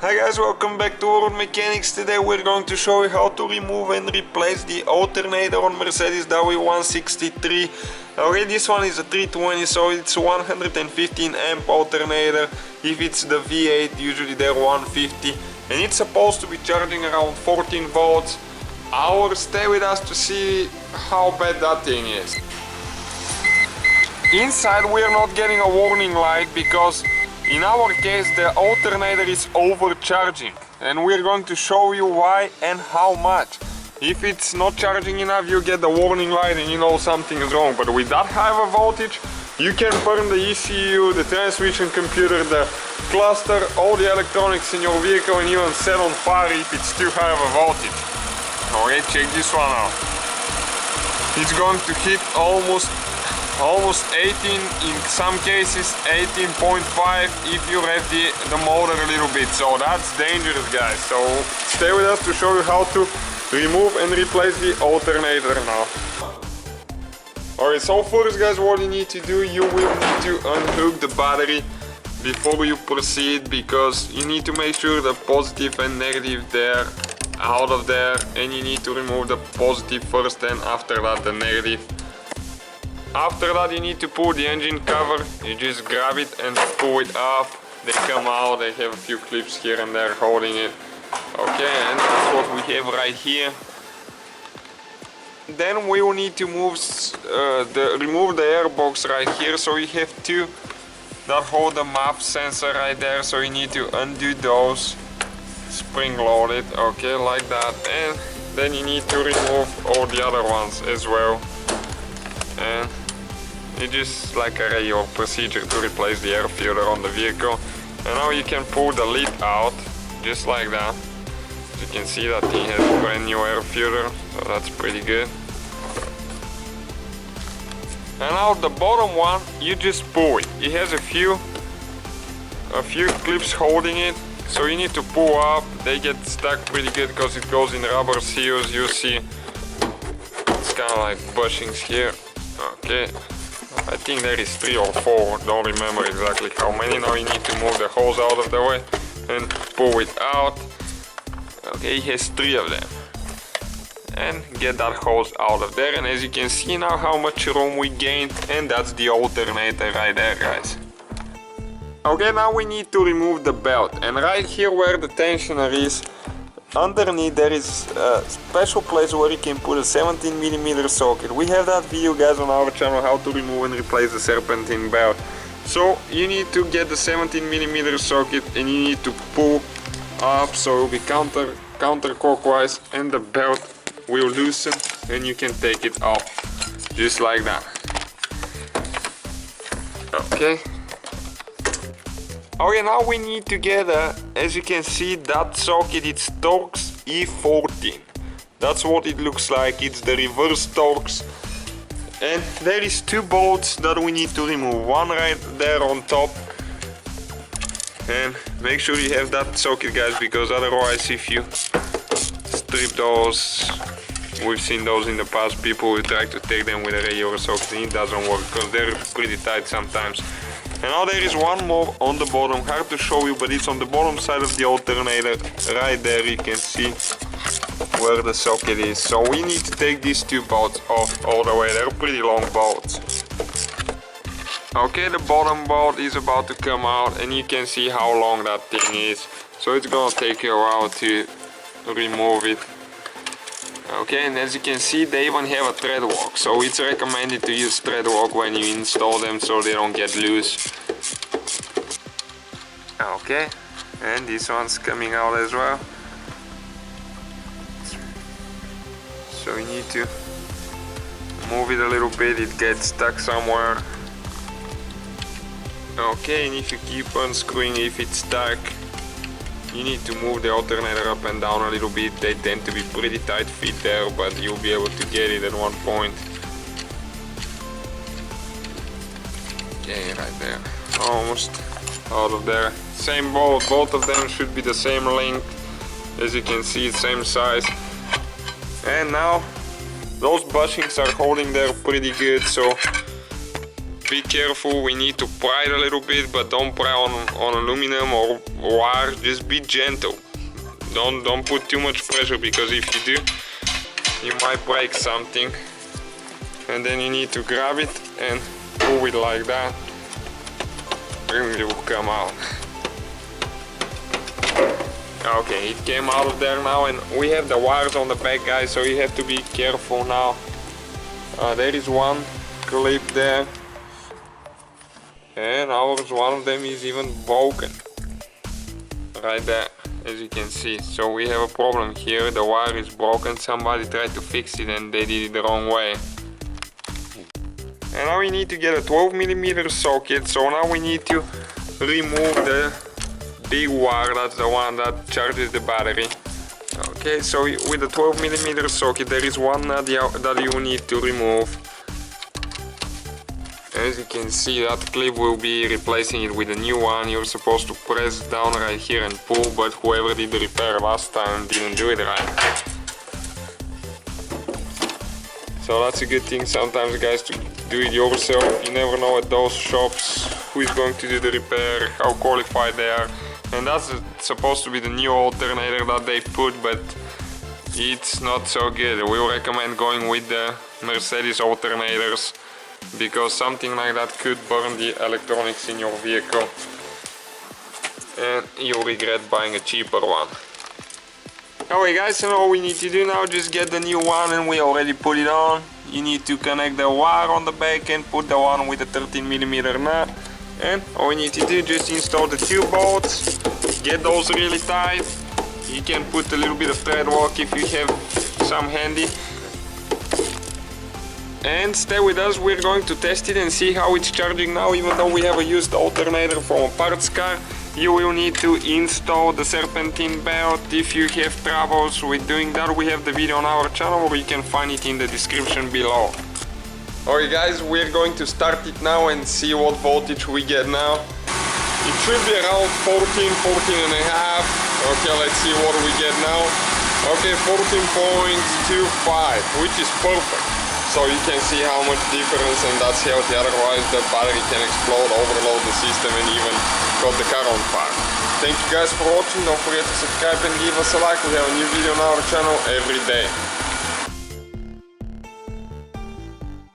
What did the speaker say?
Hi guys, welcome back to World Mechanics. Today we're going to show you how to remove and replace the alternator on Mercedes W163. Okay, this one is a 320, so it's 115 amp alternator. If it's the V8, usually they're 150, and it's supposed to be charging around 14 volts. Hours. Stay with us to see how bad that thing is. Inside we are not getting a warning light because in our case the alternator is overcharging, and we're going to show you why and how much. If it's not charging enough, you get the warning light and you know something is wrong, but with that high of a voltage you can burn the ECU, the transmission computer, the cluster, all the electronics in your vehicle, and even set on fire if it's too high of a voltage. Okay, check this one out. It's going to hit almost 18, in some cases 18.5 if you rev the motor a little bit, so that's dangerous guys. So stay with us to show you how to remove and replace the alternator now. Alright, so first guys, what you need to do, you will need to unhook the battery before you proceed, because you need to make sure the positive and negative there out of there, and you need to remove the positive first and after that the negative. After that you need to pull the engine cover. You just grab it and pull it up. They come out, they have a few clips here and there holding it. Okay, and that's what we have right here. Then we will need to remove the air box right here. So you have two that hold the MAP sensor right there, so you need to undo those, spring load it, okay, like that. And then you need to remove all the other ones as well. And it's just like a regular procedure to replace the air filter on the vehicle. And now you can pull the lid out, just like that. As you can see, that thing has a brand new air filter, so that's pretty good. And now the bottom one, you just pull it. It has a few clips holding it, so you need to pull up. They get stuck pretty good because it goes in rubber seals. You see, it's kind of like bushings here. Okay, I think there is 3 or 4, don't remember exactly how many. Now you need to move the hose out of the way and pull it out. Okay, it has 3 of them. And get that hose out of there, and as you can see now how much room we gained, and that's the alternator right there guys. Okay, now we need to remove the belt, and right here where the tensioner is, underneath there is a special place where you can put a 17mm socket. We have that video guys on our channel, how to remove and replace the Serpentine belt. So you need to get the 17mm socket and you need to pull up, so it will be counterclockwise, and the belt will loosen and you can take it off, just like that. Okay. Okay, now we need to get as you can see, that socket, it's Torx E14. That's what it looks like, it's the reverse Torx. And there is 2 bolts that we need to remove, one right there on top. And make sure you have that socket guys, because otherwise if you strip those, we've seen those in the past, people will try to take them with a regular socket and it doesn't work because they're pretty tight sometimes. And now there is one more on the bottom, hard to show you, but it's on the bottom side of the alternator. Right there you can see where the socket is. So we need to take these 2 bolts off all the way, they're pretty long bolts. Okay, the bottom bolt is about to come out and you can see how long that thing is. So it's gonna take you a while to remove it. Okay, and as you can see, they even have a thread lock, so it's recommended to use thread lock when you install them so they don't get loose. Okay, and this one's coming out as well. So you need to move it a little bit, it gets stuck somewhere. Okay, and if you keep unscrewing, if it's stuck, you need to move the alternator up and down a little bit. They tend to be pretty tight fit there, but you'll be able to get it at one point. Okay, right there, almost out of there. Same bolt, both of them should be the same length. As you can see, same size. And now those bushings are holding there pretty good, so be careful. We need to pry it a little bit, but don't pry on aluminum or wire. Just be gentle. Don't put too much pressure, because if you do, you might break something. And then you need to grab it and pull it like that, and it will come out. Okay, it came out of there now, and we have the wires on the back, guys, so you have to be careful now. There is one clip there, and one of them is even broken right there, as you can see. So we have a problem here. The wire is broken. Somebody tried to fix it and they did it the wrong way. And now we need to get a 12mm socket. So now we need to remove the big wire. That's the one that charges the battery. Okay, so with the 12mm socket, there is one nut that you need to remove. As you can see, that clip will be replacing it with a new one. You're supposed to press down right here and pull, but whoever did the repair last time didn't do it right. So that's a good thing sometimes, guys, to do it yourself. You never know at those shops who is going to do the repair, how qualified they are. And that's supposed to be the new alternator that they put, but it's not so good. We recommend going with the Mercedes alternators, because something like that could burn the electronics in your vehicle and you'll regret buying a cheaper one. Okay guys, so all we need to do now, just get the new one, and we already put it on. You need to connect the wire on the back and put the one with the 13mm nut. And all we need to do, just install the two bolts, get those really tight. You can put a little bit of thread lock if you have some handy. And stay with us, we're going to test it and see how it's charging now. Even though we have a used alternator from a parts car, you will need to install the Serpentine belt. If you have troubles with doing that, we have the video on our channel, or you can find it in the description below. Okay guys, we're going to start it now and see what voltage we get now. It should be around 14 and a half. Okay, let's see what we get now. Okay, 14.25, which is perfect. So you can see how much difference, and that's healthy. Otherwise the battery can explode, overload the system, and even got the car on fire. Thank you guys for watching. Don't forget to subscribe and give us a like. We have a new video on our channel every day.